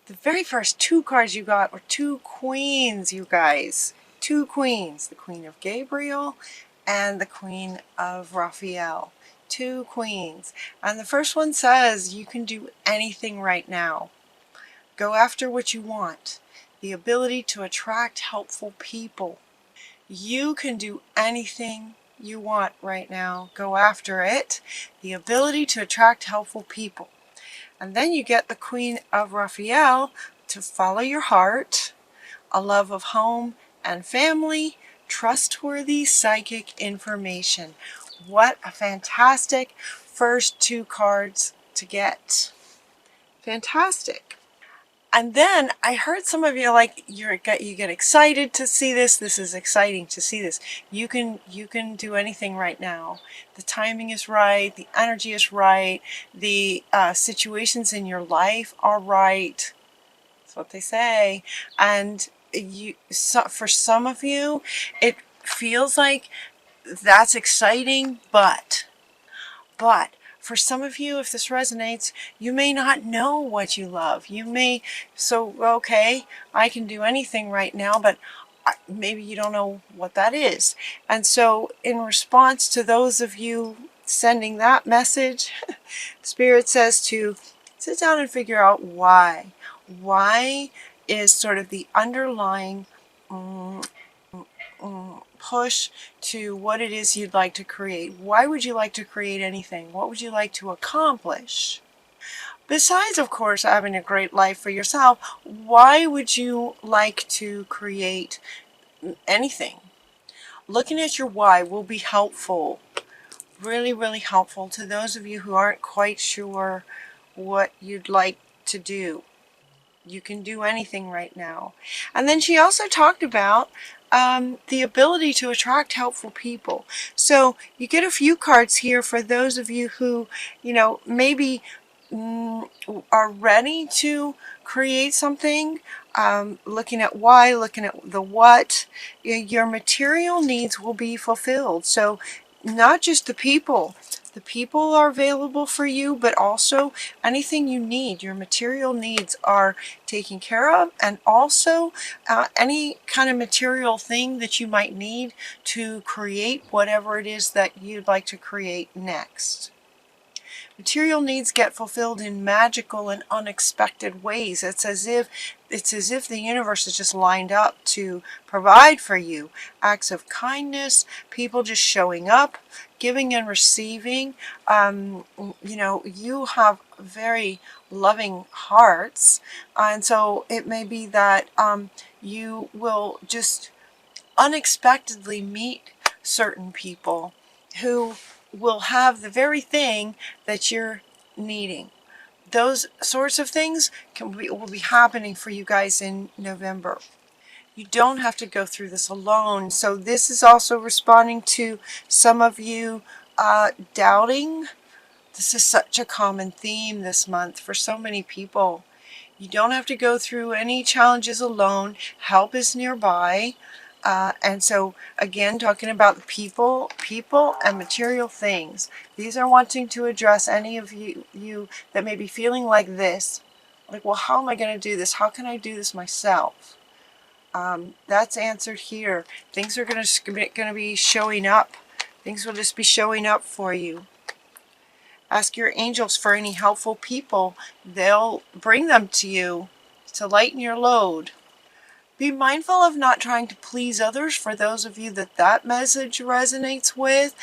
The very first two cards you got were two queens, you guys. Two queens. The Queen of Gabriel and the Queen of Raphael. Two queens. And the first one says you can do anything right now. Go after what you want. The ability to attract helpful people. You can do anything you want right now. Go after it. The ability to attract helpful people. And then you get the Queen of Raphael to follow your heart, a love of home and family, trustworthy psychic information. What a fantastic first two cards to get. Fantastic. And then I heard some of you like you get excited to see this. This is exciting to see this. You can do anything right now. The timing is right. The energy is right. The situations in your life are right. That's what they say. And for some of you, it feels like that's exciting, but for some of you, if this resonates, you may not know what you love. You may, okay, I can do anything right now, but maybe you don't know what that is. And so in response to those of you sending that message, Spirit says to sit down and figure out why. Why is sort of the underlying push to what it is you'd like to create. Why would you like to create anything? What would you like to accomplish? Besides, of course, having a great life for yourself, why would you like to create anything? Looking at your why will be helpful, really, really helpful to those of you who aren't quite sure what you'd like to do. You can do anything right now. And then she also talked about the ability to attract helpful people. So you get a few cards here for those of you who, maybe are ready to create something, looking at why, looking at the what. Your material needs will be fulfilled. So not just the people. The people are available for you, but also anything you need. Your material needs are taken care of, and also any kind of material thing that you might need to create whatever it is that you'd like to create next. Material needs get fulfilled in magical and unexpected ways. It's as if the universe is just lined up to provide for you. Acts of kindness, people just showing up, giving and receiving. You have very loving hearts, and so it may be that you will just unexpectedly meet certain people who will have the very thing that you're needing. Those sorts of things will be happening for you guys in November. You don't have to go through this alone. So this is also responding to some of you doubting. This is such a common theme this month for so many people. You don't have to go through any challenges alone. Help is nearby. And so, again, talking about the people and material things. These are wanting to address any of you that may be feeling like this. Like, well, how am I going to do this? How can I do this myself? That's answered here. Things are going to be showing up. Things will just be showing up for you. Ask your angels for any helpful people. They'll bring them to you to lighten your load. Be mindful of not trying to please others for those of you that message resonates with.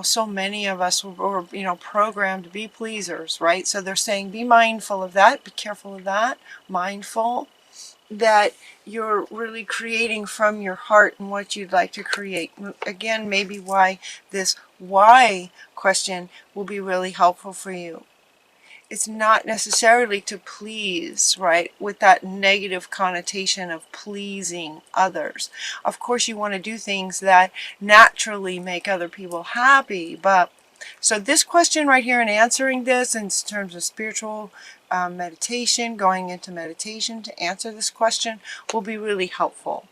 So many of us were programmed to be pleasers, right? So they're saying be mindful of that, be careful of that, mindful that you're really creating from your heart and what you'd like to create. Again, maybe why this why question will be really helpful for you. It's not necessarily to please, right, with that negative connotation of pleasing others. Of course, you want to do things that naturally make other people happy, but so this question right here and answering this in terms of spiritual meditation, going into meditation to answer this question will be really helpful.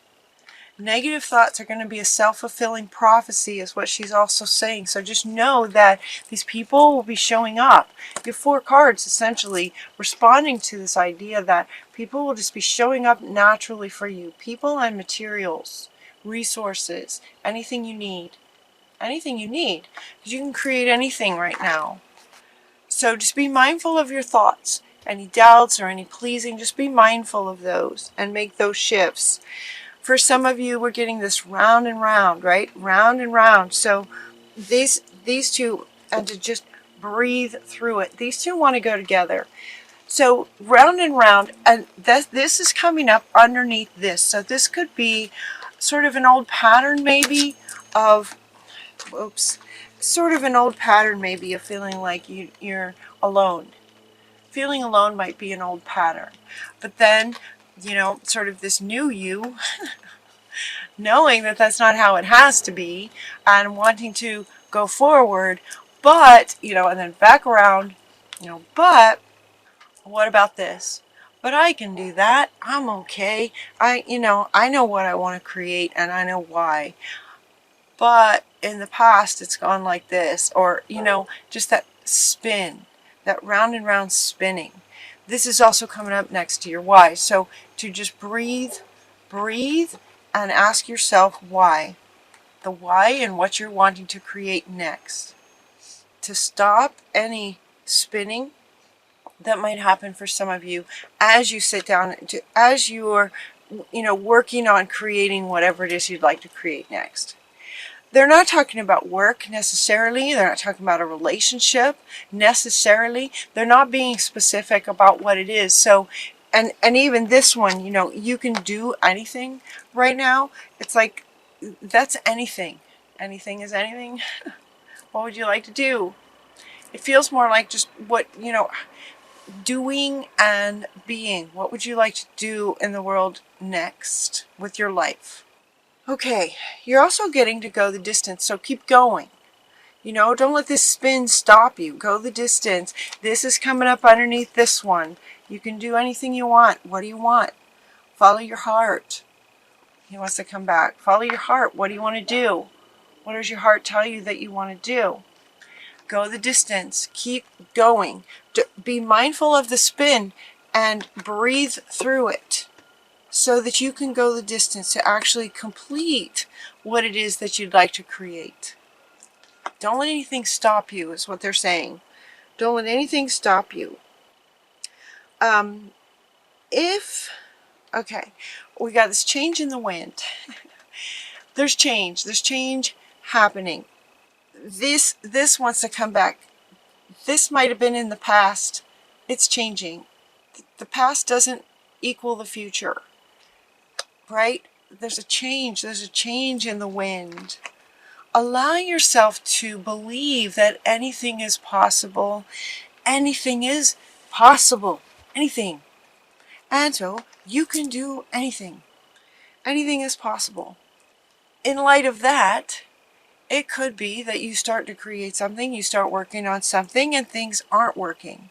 Negative thoughts are going to be a self-fulfilling prophecy, is what she's also saying. So just know that these people will be showing up. You have 4 cards essentially responding to this idea that people will just be showing up naturally for you. People and materials, resources, anything you need. Anything you need. Because you can create anything right now. So just be mindful of your thoughts. Any doubts or any pleasing, just be mindful of those and make those shifts. For some of you, we're getting this round and round, right? Round and round. So these two, and to just breathe through it. These two want to go together. So round and round, and this is coming up underneath this. So this could be sort of an old pattern maybe of, sort of an old pattern maybe of feeling like you're alone. Feeling alone might be an old pattern. But then, you know, sort of this new you, knowing that that's not how it has to be, and wanting to go forward, but, you know, and then back around, you know, but what about this? But I can do that. I'm okay. I know what I want to create, and I know why. But in the past, it's gone like this, or, you know, just that spin, that round and round spinning. This is also coming up next to your why. So to just breathe, and ask yourself why. The why and what you're wanting to create next. To stop any spinning that might happen for some of you as you sit down, as you're, you know, working on creating whatever it is you'd like to create next. They're not talking about work necessarily. They're not talking about a relationship necessarily. They're not being specific about what it is. So, and even this one, you know, you can do anything right now. It's like, that's anything. Anything is anything. What would you like to do? It feels more like just what, you know, doing and being. What would you like to do in the world next with your life? Okay, you're also getting to go the distance, so keep going. You know, don't let this spin stop you. Go the distance. This is coming up underneath this one. You can do anything you want. What do you want? Follow your heart. He wants to come back. Follow your heart. What do you want to do? What does your heart tell you that you want to do? Go the distance. Keep going. Be mindful of the spin and breathe through it, so that you can go the distance to actually complete what it is that you'd like to create. Don't let anything stop you, is what they're saying. Don't let anything stop you. Okay, we got this change in the wind. There's change happening. This wants to come back. This might have been in the past. It's changing. The past doesn't equal the future. Right? There's a change in the wind. Allow yourself to believe that anything is possible. Anything is possible. Anything. And so you can do anything. Anything is possible. In light of that, it could be that you start to create something, you start working on something, and things aren't working.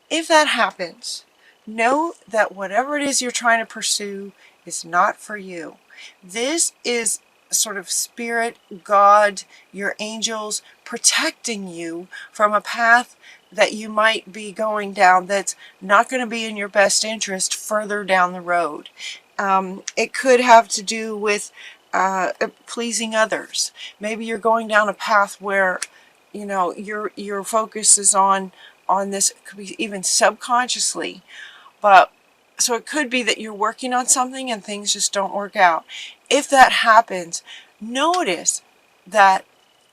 If that happens, know that whatever it is you're trying to pursue is not for you. This is sort of spirit, God, your angels protecting you from a path that you might be going down that's not going to be in your best interest further down the road. It could have to do with pleasing others. Maybe you're going down a path where, you know, your focus is on this, it could be even subconsciously. But so it could be that you're working on something and things just don't work out. If that happens, notice that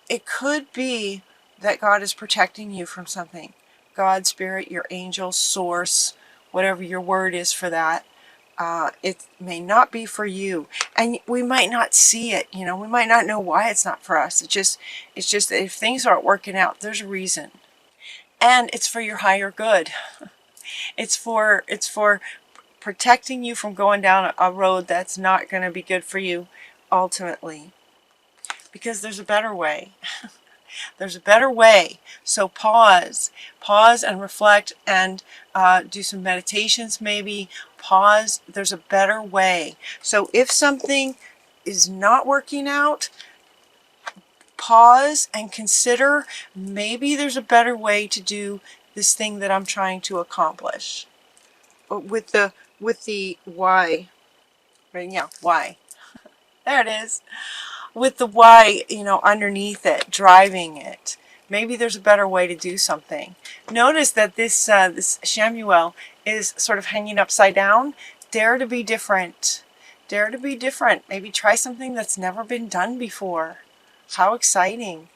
it could be that God is protecting you from something. God, Spirit, your angel, source, whatever your word is for that. It may not be for you. And we might not see it, you know, we might not know why it's not for us. It's just that if things aren't working out, there's a reason. And it's for your higher good. It's for protecting you from going down a road that's not going to be good for you ultimately. Because there's a better way. There's a better way. So pause and reflect and do some meditations maybe. Pause. There's a better way. So if something is not working out, pause and consider maybe there's a better way to do this thing that I'm trying to accomplish. With the why, right? Yeah, why. There it is. With the why, underneath it, driving it. Maybe there's a better way to do something. Notice that this Shamuel is sort of hanging upside down. Dare to be different. Dare to be different. Maybe try something that's never been done before. How exciting.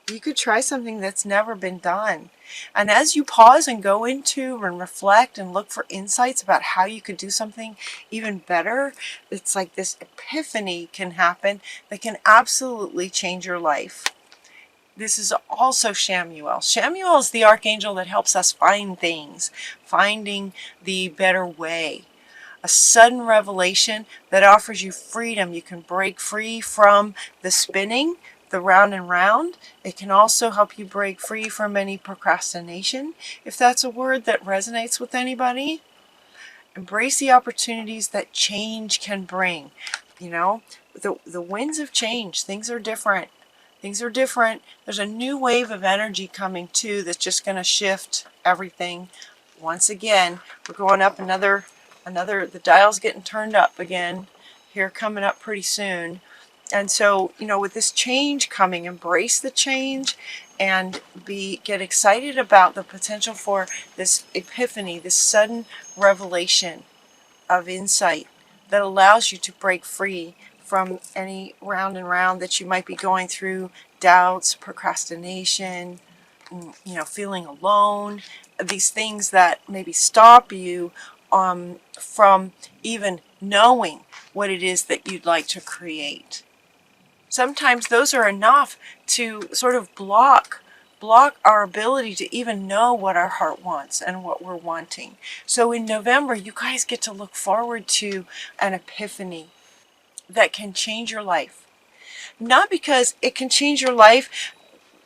You could try something that's never been done. And as you pause and go into and reflect and look for insights about how you could do something even better, it's like this epiphany can happen that can absolutely change your life. This is also Shamuel. Shamuel is the archangel that helps us find things, finding the better way. A sudden revelation that offers you freedom. You can break free from the spinning, the round and round. It can also help you break free from any procrastination, if that's a word that resonates with anybody. Embrace the opportunities that change can bring. The winds of change. Things are different. Things are different. There's a new wave of energy coming too that's just going to shift everything. Once again, we're going up another, the dial's getting turned up again here, coming up pretty soon. And so, with this change coming, embrace the change and get excited about the potential for this epiphany, this sudden revelation of insight that allows you to break free from any round and round that you might be going through, doubts, procrastination, feeling alone, these things that maybe stop you from even knowing what it is that you'd like to create. Sometimes those are enough to sort of block our ability to even know what our heart wants and what we're wanting. So in November, you guys get to look forward to an epiphany that can change your life. Not because it can change your life,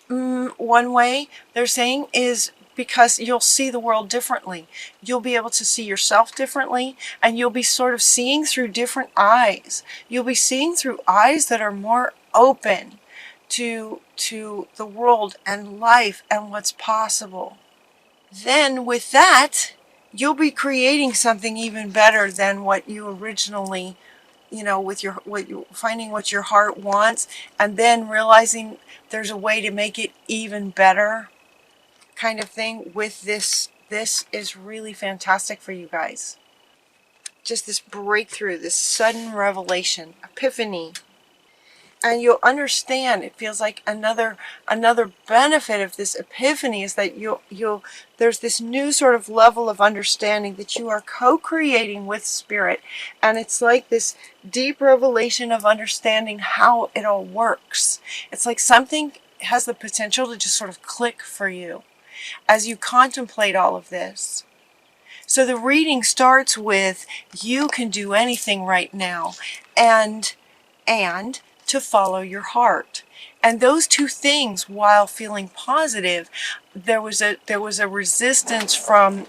one way they're saying is because you'll see the world differently. You'll be able to see yourself differently, and you'll be sort of seeing through different eyes. You'll be seeing through eyes that are more open to the world and life and what's possible. Then with that, you'll be creating something even better than what you originally, finding what your heart wants, and then realizing there's a way to make it even better, kind of thing. With this is really fantastic for you guys. Just this breakthrough, this sudden revelation, epiphany. And you'll understand, it feels like another benefit of this epiphany is that there's this new sort of level of understanding that you are co-creating with spirit. And it's like this deep revelation of understanding how it all works. It's like something has the potential to just sort of click for you as you contemplate all of this. So the reading starts with, you can do anything right now, and to follow your heart. And those two things, while feeling positive, there was a resistance from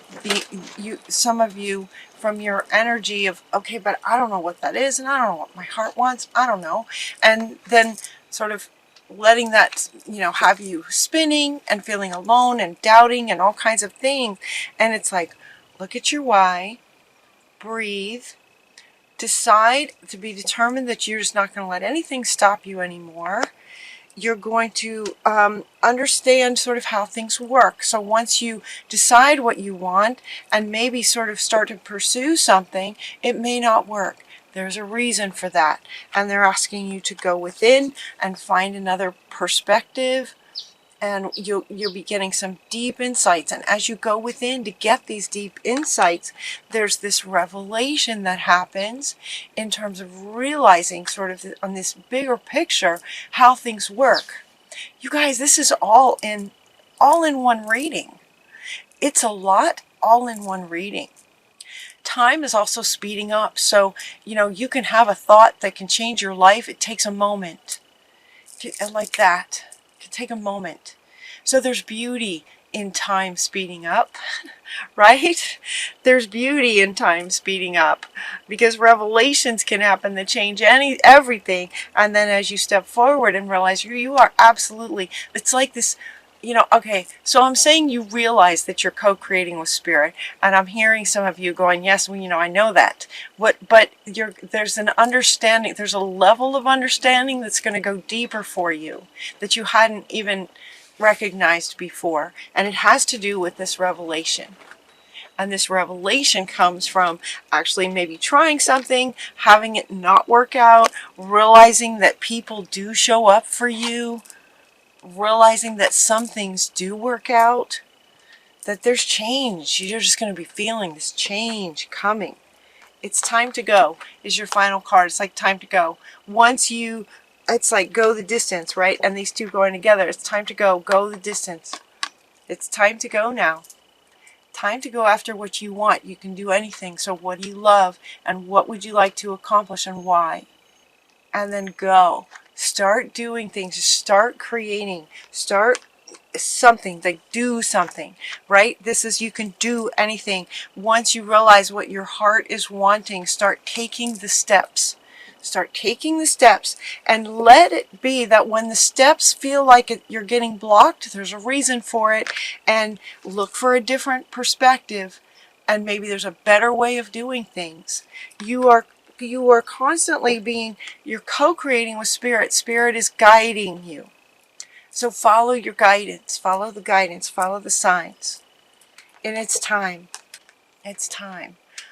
some of you, from your energy of, okay, but I don't know what that is, and I don't know what my heart wants, I don't know. And then sort of letting that, have you spinning and feeling alone and doubting and all kinds of things. And it's like, look at your why, breathe, decide to be determined that you're just not going to let anything stop you anymore. You're going to understand sort of how things work. So once you decide what you want and maybe sort of start to pursue something, it may not work. There's a reason for that. And they're asking you to go within and find another perspective. And you'll be getting some deep insights. And as you go within to get these deep insights, there's this revelation that happens in terms of realizing sort of on this bigger picture how things work. You guys, this is all in one reading. It's a lot all in one reading. Time is also speeding up. So, you can have a thought that can change your life. It takes a moment. Like that. It can take a moment. So there's beauty in time speeding up, right? There's beauty in time speeding up, because revelations can happen that change everything. And then as you step forward and realize you are absolutely, it's like this, okay, so I'm saying you realize that you're co-creating with spirit, and I'm hearing some of you going, yes, well, I know that. But there's an understanding, there's a level of understanding that's going to go deeper for you that you hadn't even recognized before, and it has to do with this revelation. And this revelation comes from actually maybe trying something, having it not work out, realizing that people do show up for you, realizing that some things do work out, that there's change. You're just going to be feeling this change coming. It's time to go is your final card. It's like time to go. It's like go the distance, right? And these two going together. It's time to go. Go the distance. It's time to go now. Time to go after what you want. You can do anything. So what do you love? And what would you like to accomplish and why? And then go. Start doing things. Start creating. Start something. Like do something, right? This is, you can do anything. Once you realize what your heart is wanting, start taking the steps. Start taking the steps, and let it be that when the steps feel like you're getting blocked, there's a reason for it, and look for a different perspective, and maybe there's a better way of doing things. You are constantly you're co-creating with spirit. Spirit is guiding you. So follow your guidance, follow the signs. And it's time. It's time.